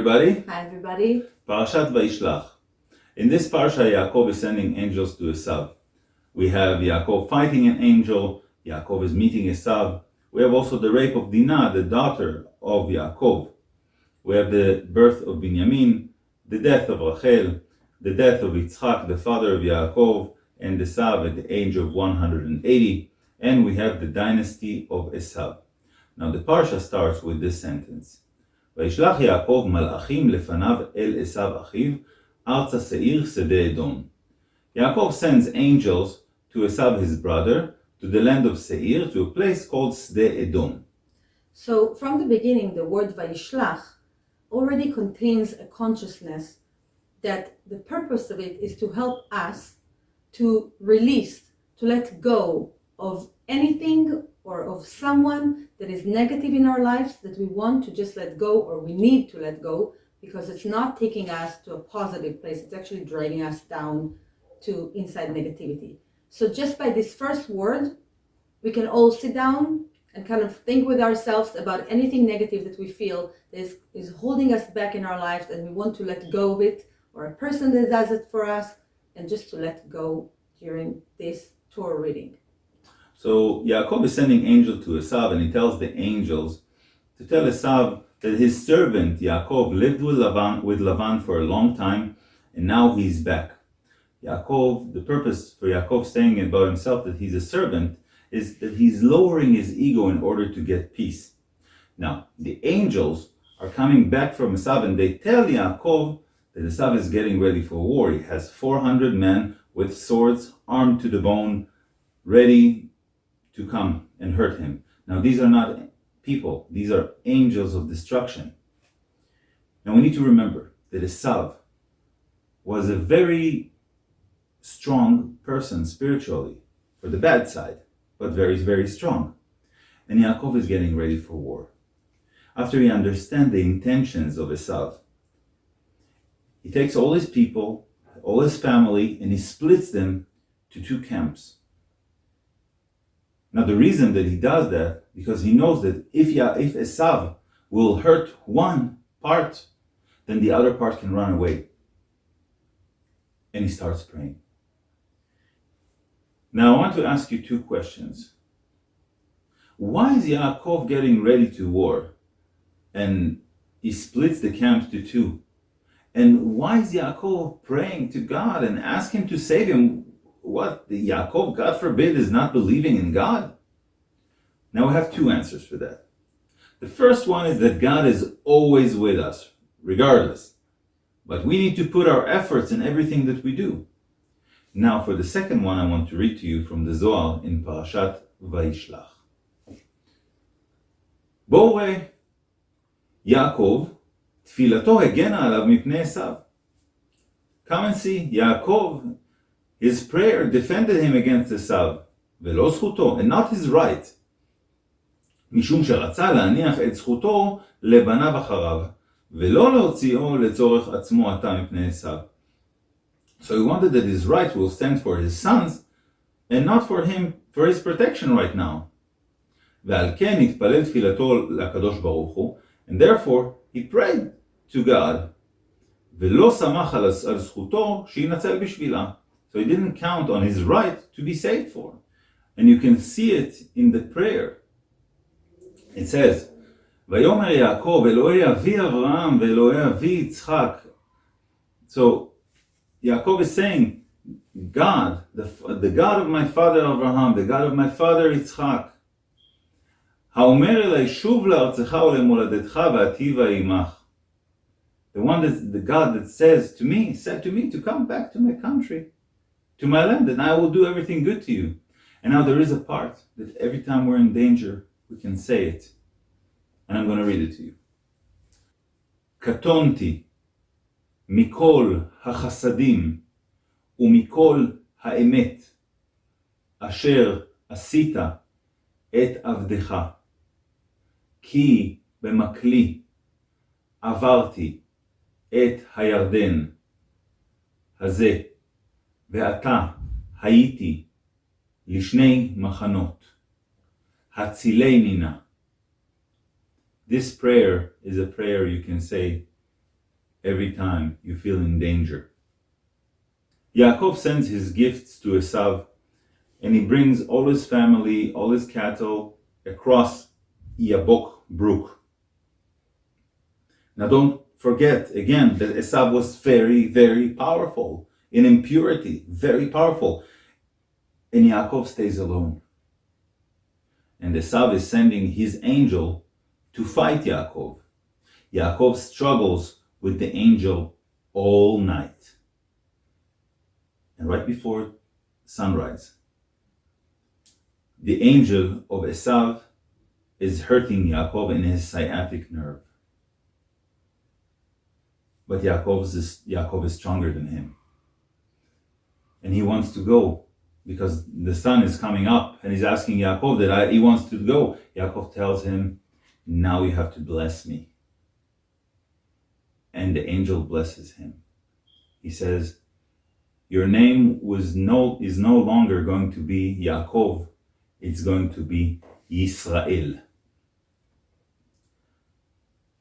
everybody. Hi everybody. Parashat Vayishlach. In this parsha, Yaakov is sending angels to Esav. We have Yaakov fighting an angel. Yaakov is meeting Esav. We have also the rape of Dinah, the daughter of Yaakov. We have the birth of Binyamin, the death of Rachel, the death of Yitzchak, the father of Yaakov, and Esav at the age of 180. And we have the dynasty of Esav. Now the parsha starts with this sentence. וישלח יעקב מלאכים לפניו אל עשיו אחיו, ארצה שעיר שדה אדום. Yaakov sends angels to Esav his brother, to the land of Seir, to a place called Sde Edom. So from the beginning, the word Vayishlach already contains a consciousness that the purpose of it is to help us to release, to let go of anything or of someone that is negative in our lives that we want to just let go, or we need to let go, because it's not taking us to a positive place. It's actually dragging us down to inside negativity. So just by this first word, we can all sit down and kind of think with ourselves about anything negative that we feel is holding us back in our lives, and we want to let go of it, or a person that does it for us, and just to let go during this Torah reading. So Yaakov is sending angels to Esav, and he tells the angels to tell Esav that his servant Yaakov lived with Lavan for a long time, and now he's back. Yaakov, the purpose for Yaakov saying about himself that he's a servant is that he's lowering his ego in order to get peace. Now, the angels are coming back from Esav, and they tell Yaakov that Esav is getting ready for war. He has 400 men with swords, armed to the bone, ready to come and hurt him. Now, these are not people. These are angels of destruction. Now, we need to remember that Esav was a very strong person spiritually, for the bad side, but very, very strong. And Yaakov is getting ready for war. After he understands the intentions of Esav, he takes all his people, all his family, and he splits them to two camps. Now the reason that he does that, because he knows that if Esav will hurt one part, then the other part can run away. And he starts praying. Now I want to ask you two questions. Why is Yaakov getting ready to war? And he splits the camp to two. And why is Yaakov praying to God and asking him to save him? What, Yaakov, God forbid, is not believing in God? Now we have two answers for that. The first one is that God is always with us, regardless. But we need to put our efforts in everything that we do. Now for the second one, I want to read to you from the Zohar in Parashat Vayishlach. בואו ראה, יעקב, תפילתו הגנה עליו מפני עשיו. Come and see, Yaakov, his prayer defended him against Esav, ולא זכותו, and not his right, משום שרצה להניח את זכותו לבניו אחריו, ולא להוציאו לצורך עצמו עתה מפני עשיו. So he wanted that his right will stand for his sons, and not for him, for his protection right now. ועל כן התפלל תפילתו לקדוש ברוך הוא, and therefore he prayed to God, ולא שמח על זכותו שינצל בשבילה. So he didn't count on his right to be saved for. And you can see it in the prayer. It says, ויאמר יעקב אלוהי אבי אברהם ואלוהי אבי יצחק. So Yaakov is saying, God, the God of my father Abraham, the God of my father Yitzchak, האומר אלי שוב לארצך ולמולדתך ואטיבה עמך. The God that said to me to come back to my country, to my land, and I will do everything good to you. And now there is a part that every time we're in danger, we can say it. And I'm going to read it to you. קטונתי מכל החסדים ומכל האמת אשר עשית את עבדך, כי במקלי עברתי את הירדן הזה, ועתה הייתי לשני מחנות, הצילני נא. This prayer is a prayer you can say every time you feel in danger. Yaakov sends his gifts to Esav, and he brings all his family, all his cattle across Yabok Brook. Now don't forget again that Esav was very, very powerful in impurity, very powerful. And Yaakov stays alone. And Esav is sending his angel to fight Yaakov. Yaakov struggles with the angel all night. And right before sunrise, the angel of Esav is hurting Yaakov in his sciatic nerve. But Yaakov is stronger than him. And he wants to go because the sun is coming up, and he's asking Yaakov that he wants to go. Yaakov tells him, now you have to bless me. And the angel blesses him. He says, your name is no longer going to be Yaakov, it's going to be Yisrael.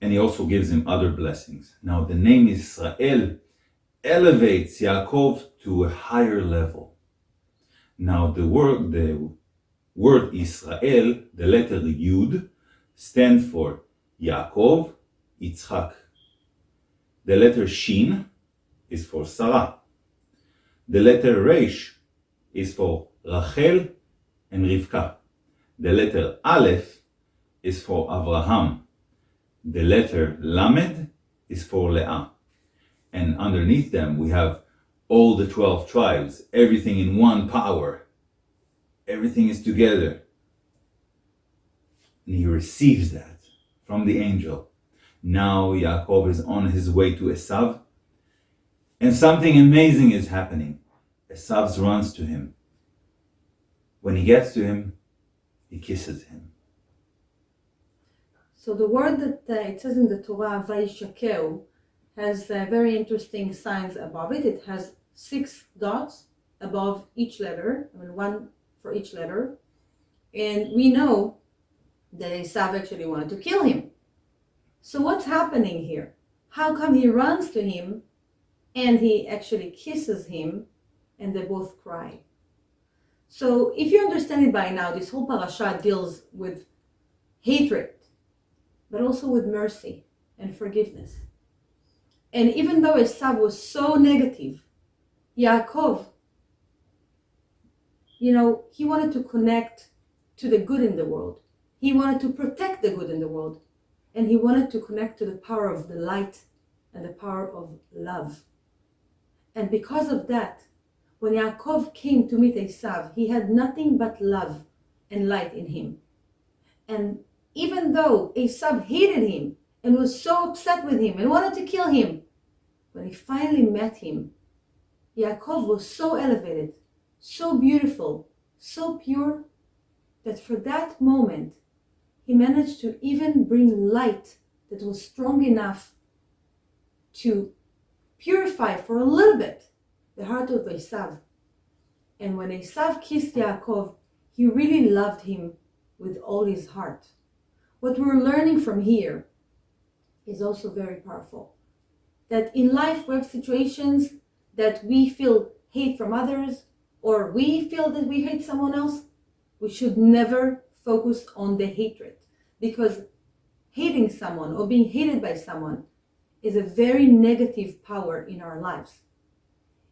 And he also gives him other blessings. Now the name Israel elevates Yaakov to a higher level. Now the word Israel, the letter Yud, stands for Yaakov, Yitzchak. The letter Shin is for Sarah. The letter Reish is for Rachel and Rivka. The letter Aleph is for Avraham. The letter Lamed is for Leah. And underneath them we have all the 12 tribes, everything in one power. Everything is together. And he receives that from the angel. Now Yaakov is on his way to Esav, and something amazing is happening. Esav runs to him. When he gets to him, he kisses him. So the word that it says in the Torah, Vayishlach, has very interesting signs above it. It has 6 dots above each letter, one for each letter. And we know that Esav actually wanted to kill him. So what's happening here? How come he runs to him and he actually kisses him and they both cry? So if you understand it by now, this whole parasha deals with hatred, but also with mercy and forgiveness. And even though Esav was so negative, Yaakov, he wanted to connect to the good in the world. He wanted to protect the good in the world. And he wanted to connect to the power of the light and the power of love. And because of that, when Yaakov came to meet Esav, he had nothing but love and light in him. And even though Esav hated him and was so upset with him and wanted to kill him, when he finally met him, Yaakov was so elevated, so beautiful, so pure, that for that moment, he managed to even bring light that was strong enough to purify for a little bit the heart of Esav. And when Esav kissed Yaakov, he really loved him with all his heart. What we're learning from here is also very powerful. That in life we have situations that we feel hate from others, or we feel that we hate someone else. We should never focus on the hatred, because hating someone or being hated by someone is a very negative power in our lives.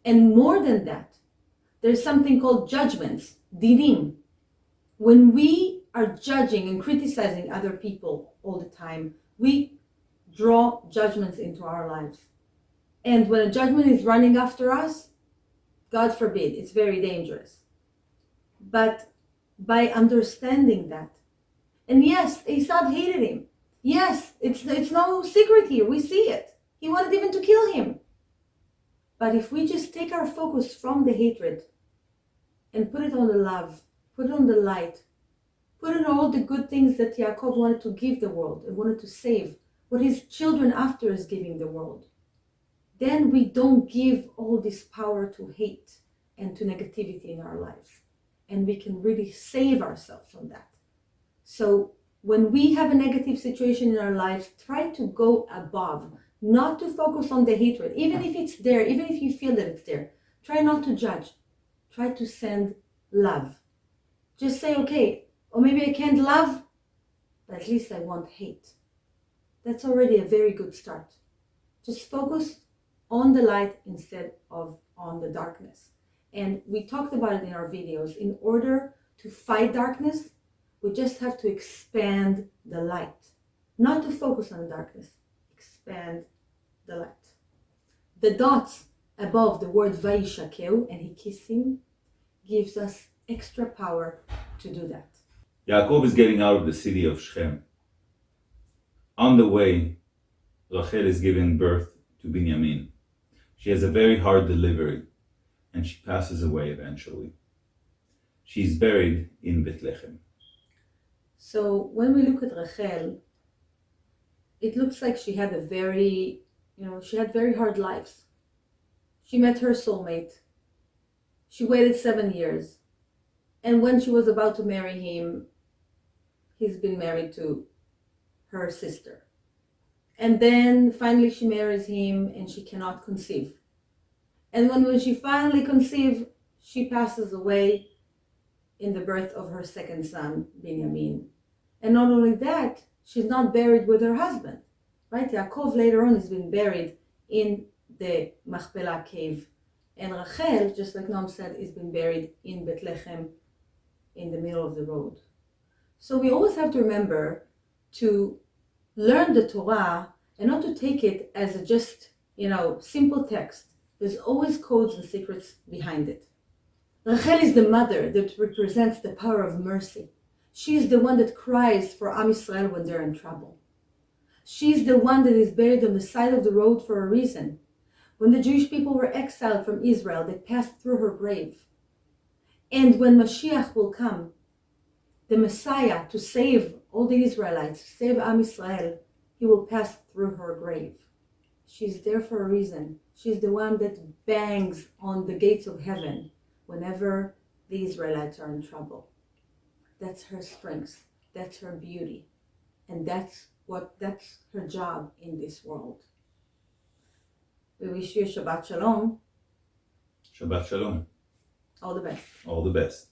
And more than that, there's something called judgments, dinim. When we are judging and criticizing other people all the time, we draw judgments into our lives. And when a judgment is running after us, God forbid, it's very dangerous. But by understanding that, and yes, Esav hated him. Yes, it's no secret here. We see it. He wanted even to kill him. But if we just take our focus from the hatred and put it on the love, put it on the light, put in all the good things that Yaakov wanted to give the world and wanted to save, what his children after is giving the world, then we don't give all this power to hate and to negativity in our lives. And we can really save ourselves from that. So when we have a negative situation in our lives, try to go above, not to focus on the hatred, even if it's there, even if you feel that it's there. Try not to judge. Try to send love. Just say, okay, or maybe I can't love, but at least I won't hate. That's already a very good start. Just focus on the light instead of on the darkness. And we talked about it in our videos. In order to fight darkness, we just have to expand the light. Not to focus on the darkness. Expand the light. The dots above the word Vayishlach, and he kissed him, gives us extra power to do that. Yaakov is getting out of the city of Shechem. On the way, Rachel is giving birth to Binyamin. She has a very hard delivery, and she passes away eventually. She's buried in Bethlehem. So when we look at Rachel, it looks like she had very hard lives. She met her soulmate. She waited 7 years. And when she was about to marry him, he's been married to her sister. And then finally she marries him and she cannot conceive. And when she finally conceives, she passes away in the birth of her second son, Binyamin. And not only that, she's not buried with her husband. Right? Yaakov later on has been buried in the Machpelah cave. And Rachel, just like Noam said, has been buried in Bethlehem in the middle of the road. So we always have to remember to learn the Torah and not to take it as a just, simple text. There's always codes and secrets behind it. Rachel is the mother that represents the power of mercy. She is the one that cries for Am Yisrael when they're in trouble. She is the one that is buried on the side of the road for a reason. When the Jewish people were exiled from Israel, they passed through her grave. And when Mashiach will come, the Messiah, to save all the Israelites, save Am Yisrael, he will pass through her grave. She's there for a reason. She's the one that bangs on the gates of heaven whenever the Israelites are in trouble. That's her strength. That's her beauty. And that's her job in this world. We wish you Shabbat Shalom. Shabbat Shalom. All the best. All the best.